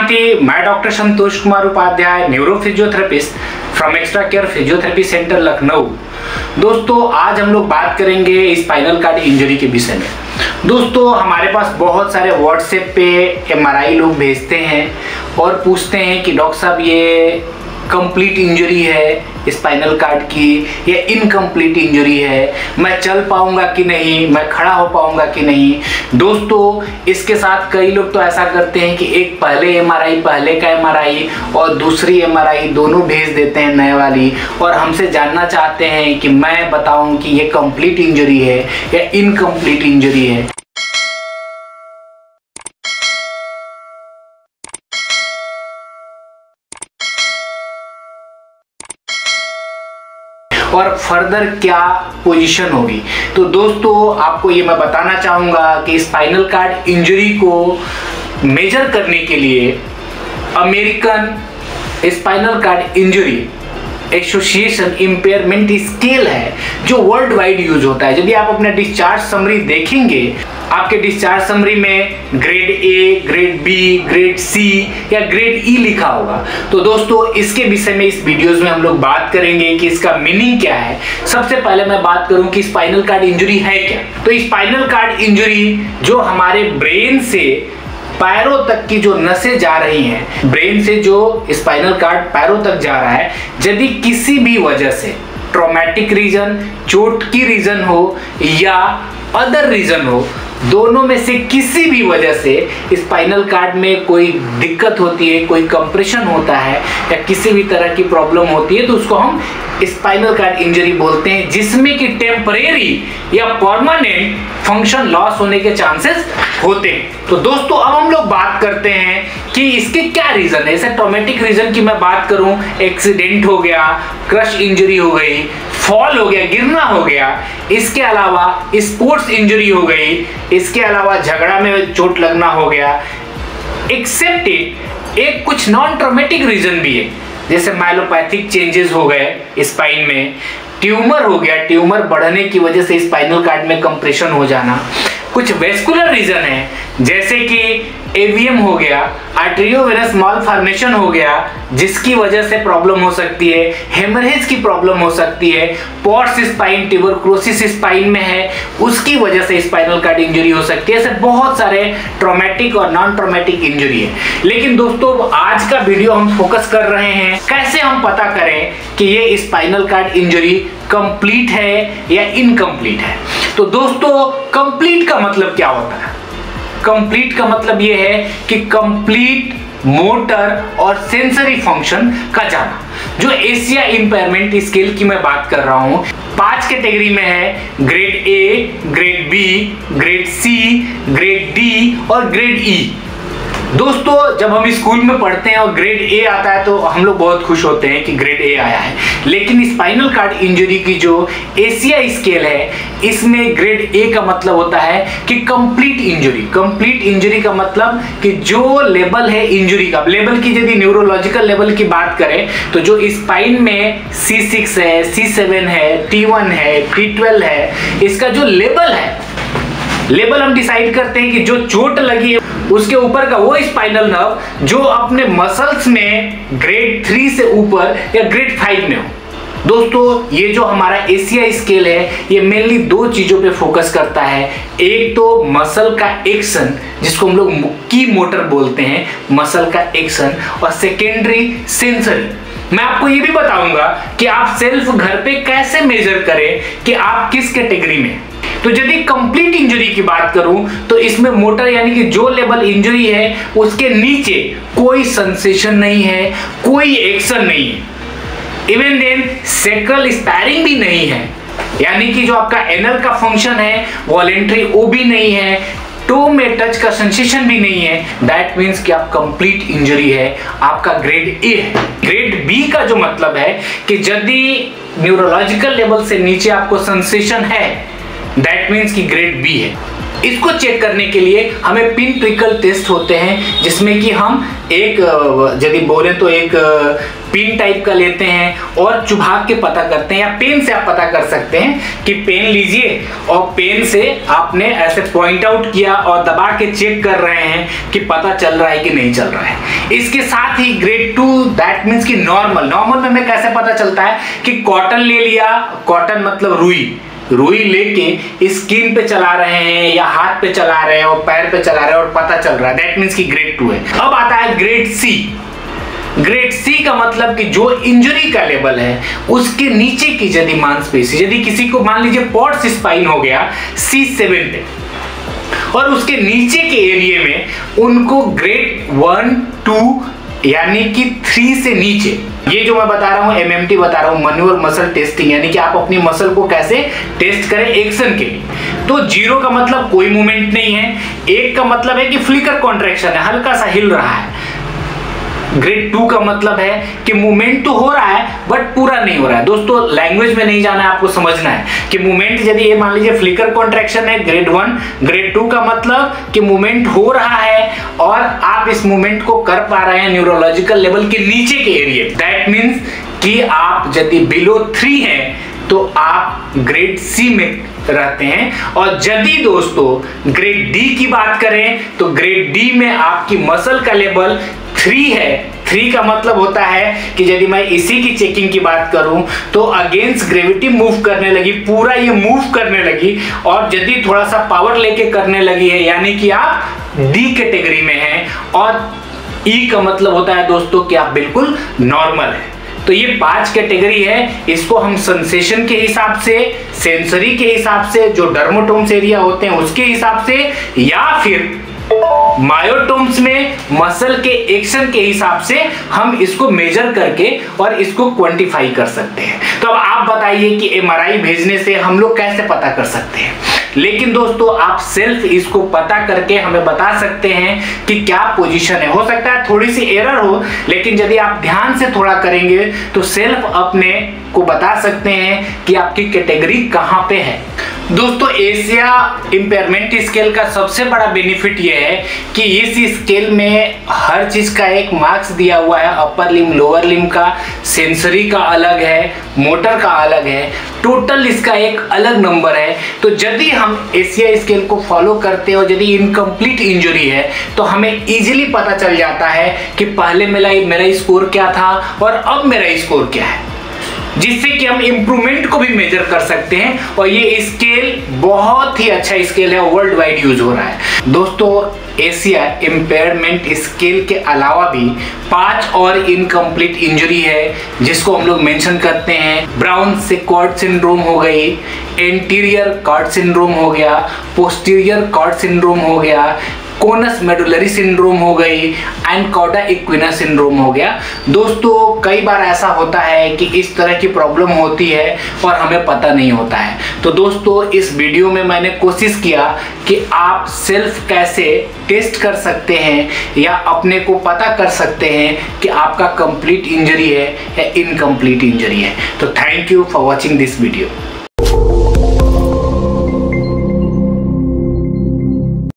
शांति। मैं doctor Santosh Kumar Upadhyay, neuro physiotherapist from extra care physiotherapy centre Lucknow. दोस्तों आज हम लोग बात करेंगे स्पाइनल कार्ड इंजरी के विषय में। दोस्तों हमारे पास बहुत सारे व्हाट्सएप पे एमआरआई लोग भेजते हैं और पूछते हैं कि डॉक्टर साहब ये कंप्लीट इंजरी है स्पाइनल कार्ड की या इनकम्प्लीट इंजरी है, मैं चल पाऊंगा कि नहीं, मैं खड़ा हो पाऊंगा कि नहीं। दोस्तों इसके साथ कई लोग तो ऐसा करते हैं कि एक पहले का एमआरआई और दूसरी एमआरआई दोनों भेज देते हैं नए वाली, और हमसे जानना चाहते हैं कि मैं बताऊं कि ये कंप्लीट इंजरी है या इनकम्प्लीट इंजरी है। और फर्दर क्या पोजीशन होगी। तो दोस्तों आपको ये मैं बताना चाहूँगा कि स्पाइनल कार्ड इंजरी को मेजर करने के लिए American spinal cord injury association impairment scale है जो वर्ल्ड वाइड यूज होता है। यदि आप अपना डिस्चार्ज समरी देखेंगे, आपके डिस्चार्ज समरी में grade A, grade B, grade C या ग्रेड ई लिखा होगा। तो दोस्तों इसके विषय में इस वीडियोस में हम लोग बात करेंगे कि इसका मीनिंग क्या है। सबसे पहले मैं बात करूं कि स्पाइनल कार्ड इंजरी है क्या। तो स्पाइनल कार्ड इंजरी जो हमारे ब्रेन से पैरों तक की जो नसें जा रही हैं, ब्रेन से जो स्पाइनल कार्ड पैरों तक जा रहा है, यदि किसी भी वजह से ट्रॉमेटिक रीजन, चोट की रीजन हो या अदर रीजन हो, दोनों में से किसी भी वजह से स्पाइनल कार्ड में कोई दिक्कत होती है, कोई कंप्रेशन होता है या किसी भी तरह की प्रॉब्लम होती है, तो उसको हम स्पाइनल कार्ड इंजरी बोलते हैं, जिसमें कि टेम्परेरी या परमानेंट फंक्शन लॉस होने के चांसेस होते हैं। तो दोस्तों अब हम लोग बात करते हैं कि इसके क्या रीजन है। जैसे ट्रॉमेटिक रीजन की मैं बात करूं, एक्सीडेंट हो गया, क्रश इंजरी हो गई, फॉल हो गया, गिरना हो गया, इसके अलावा स्पोर्ट्स इंजरी हो गई, इसके अलावा झगड़ा में चोट लगना हो गया। एक्सेप्टेड एक कुछ नॉन ट्रॉमेटिक रीजन भी है, जैसे माइलोपैथिक चेंजेस हो गए स्पाइन में, ट्यूमर हो गया, ट्यूमर बढ़ने की वजह से स्पाइनल कार्ड में कंप्रेशन हो जाना। कुछ वेस्कुलर रीजन है जैसे कि एवीएम हो गया, आर्टेरियोवेनस मालफॉर्मेशन हो गया, जिसकी वजह से प्रॉब्लम हो सकती है, हेमरेज की प्रॉब्लम हो सकती है, पॉट्स स्पाइन, ट्यूबरक्लोसिस स्पाइन में है, उसकी वजह से स्पाइनल कार्ड इंजरी हो सकती है। ऐसे बहुत सारे ट्रॉमेटिक और नॉन ट्रॉमेटिक इंजरी है। लेकिन दोस्तों आज का वीडियो हम फोकस कर रहे हैं कैसे हम पता करें कि ये स्पाइनल कार्ड इंजरी कंप्लीट है या इनकम्प्लीट है। तो दोस्तों कंप्लीट का मतलब क्या होता है? कंप्लीट का मतलब यह है कि कंप्लीट मोटर और सेंसरी फंक्शन का जाना। जो एशिया इंपेयरमेंट स्केल की मैं बात कर रहा हूं, 5 कैटेगरी में है, grade A, grade B, grade C, grade D और ग्रेड ई। दोस्तों जब हम स्कूल में पढ़ते हैं और ग्रेड ए आता है तो हम लोग बहुत खुश होते हैं कि ग्रेड ए आया है। लेकिन स्पाइनल कार्ड इंजरी की जो एशिया स्केल है, इसमें ग्रेड ए का मतलब होता है कि कंप्लीट इंजरी। कंप्लीट इंजरी का मतलब कि जो लेवल है इंजरी का, लेवल की यदि न्यूरोलॉजिकल लेवल की बात करें तो जो स्पाइन में C6 है, C7 है, T1 है, T12 है, इसका जो लेवल है, लेवल हम डिसाइड करते हैं कि जो चोट लगी है उसके ऊपर का वो स्पाइनल नर्व जो अपने मसल्स में ग्रेड 3 से ऊपर या ग्रेड 5 में हो। दोस्तों ये जो हमारा एशिया स्केल है ये मेनली 2 चीजों पे फोकस करता है। एक तो मसल का एक्शन, जिसको हम लोग की मोटर बोलते हैं, मसल का एक्शन, और सेकेंडरी सेंसरी। मैं आपको ये भी बताऊंगा कि आप सेल्फ घर पे कैसे मेजर करें कि आप किस कैटेगरी में। तो यदि कंप्लीट इंजरी की बात करूं तो इसमें मोटर यानी कि जो लेवल इंजरी है उसके नीचे कोई सेंसेशन नहीं है, कोई एक्शन नहीं है, इवन देन सेक्रल स्पैरिंग भी नहीं है, यानी कि जो आपका एनल का फंक्शन है वॉलेंट्री वो भी नहीं है, टो में टच का सेंसेशन भी नहीं है। दैट मीन्स कि आप कंप्लीट इंजरी है, आपका ग्रेड ए है। ग्रेड बी का जो मतलब है कि यदि न्यूरोलॉजिकल लेवल से नीचे आपको सेंसेशन है, दैट मीन्स कि ग्रेड बी है। इसको चेक करने के लिए हमें पिन ट्रिकल टेस्ट होते हैं, जिसमें कि हम एक यदि बोले तो एक पिन टाइप का लेते हैं और चुभा के पता करते हैं, या पेन से आप पता कर सकते हैं कि पेन लीजिए और पेन से आपने ऐसे पॉइंट आउट किया और दबा के चेक कर रहे हैं कि पता चल रहा है कि नहीं चल रहा है। इसके साथ ही ग्रेड 2 दैट मीन्स कि नॉर्मल में हमें कैसे पता चलता है कि कॉटन ले लिया, कॉटन मतलब रुई लेके स्किन पे चला रहे हैं या हाथ पे चला रहे हैं और पैर पे चला रहे हैं और पता चल रहा है, दैट मीन्स कि ग्रेड 2 है। अब आता है ग्रेड सी। ग्रेड सी का मतलब कि जो इंजरी का लेवल है उसके नीचे की यदि मांसपेशी, यदि किसी को मान लीजिए पॉट्स स्पाइन हो गया C7 पे और उसके नीचे के एरिया में उनको ग्रेड 1, 2 यानी कि 3 से नीचे, ये जो मैं बता रहा हूं MMT बता रहा हूं, मैनुअल मसल टेस्टिंग, यानी कि आप अपनी मसल को कैसे टेस्ट करें एक्शन के लिए। तो 0 का मतलब कोई मूवमेंट नहीं है, 1 का मतलब है कि फ्लिकर कॉन्ट्रैक्शन है, हल्का सा हिल रहा है। ग्रेड 2 का मतलब है कि मूवमेंट तो हो रहा है बट पूरा नहीं हो रहा है। दोस्तों लैंग्वेज में नहीं जाना है, आपको समझना है कि मूवमेंट यदि ये मान लीजिए फ्लिकर कॉन्ट्रैक्शन है ग्रेड 1, ग्रेड 2 का मतलब कि मूवमेंट हो रहा है और आप इस मूवमेंट को कर पा रहे हैं न्यूरोलॉजिकल लेवल के नीचे के एरिया। दैट मीन्स कि आप यदि बिलो 3 हैं तो आप ग्रेड सी में रहते हैं। और यदि दोस्तों ग्रेड डी की बात करें तो ग्रेड डी में आपकी मसल का लेवल 3 है। 3 का मतलब होता है कि यदि मैं इसी की चेकिंग की बात करूं तो अगेंस्ट ग्रेविटी मूव करने लगी, पूरा ये मूव करने लगी और यदि थोड़ा सा पावर लेके करने लगी है यानी कि आप डी कैटेगरी में हैं। और ई का मतलब होता है दोस्तों कि आप बिल्कुल नॉर्मल है। तो ये 5 कैटेगरी है, इसको हम सेंसेशन के हिसाब से, सेंसरी के हिसाब से, जो डर्मोटोम्स एरिया होते हैं उसके हिसाब से, या फिर मायोटोम्स में मसल के एक्शन के हिसाब से हम इसको मेजर करके और इसको क्वांटिफाई कर सकते हैं। तो अब आप बताइए कि एमआरआई भेजने से हम लोग कैसे पता कर सकते हैं। लेकिन दोस्तों आप सेल्फ इसको पता करके हमें बता सकते हैं कि क्या पोजीशन है। हो सकता है थोड़ी सी एरर हो, लेकिन यदि आप ध्यान से थोड़ा करेंगे तो सेल्फ अपने को बता सकते हैं कि आपकी कैटेगरी कहां पे है। दोस्तों एशिया इंपेयरमेंट स्केल का सबसे बड़ा बेनिफिट यह है कि इस स्केल में हर चीज का एक मार्क्स दिया हुआ है। अपर लिम्ब, लोअर लिम्ब का, सेंसरी का अलग है, मोटर का अलग है, टोटल इसका एक अलग नंबर है। तो यदि हम एशिया स्केल को फॉलो करते हैं और यदि इनकम्प्लीट इंजरी है तो हमें इजीली पता चल जाता है कि पहले मेरा स्कोर क्या था और अब मेरा स्कोर क्या है, जिससे कि हम इम्प्रूवमेंट को भी मेजर कर सकते हैं। और ये स्केल बहुत ही अच्छा स्केल है, वर्ल्ड वाइड यूज हो रहा है। दोस्तों एशिया इंपेयरमेंट स्केल के अलावा भी 5 और इनकम्प्लीट इंजरी है जिसको हम लोग मेंशन करते हैं। ब्राउन सेक्वार्ड सिंड्रोम हो गई, एंटीरियर कॉर्ड सिंड्रोम हो गया, पोस्टीरियर कॉर्ड सिंड्रोम हो गया, कोनस मेडुलरी सिंड्रोम हो गई एंड कॉर्डा इक्विना सिंड्रोम हो गया। दोस्तों कई बार ऐसा होता है कि इस तरह की प्रॉब्लम होती है और हमें पता नहीं होता है। तो दोस्तों इस वीडियो में मैंने कोशिश किया कि आप सेल्फ कैसे टेस्ट कर सकते हैं या अपने को पता कर सकते हैं कि आपका कंप्लीट इंजरी है या इनकम्प्लीट इंजरी है। तो thank you for watching this video.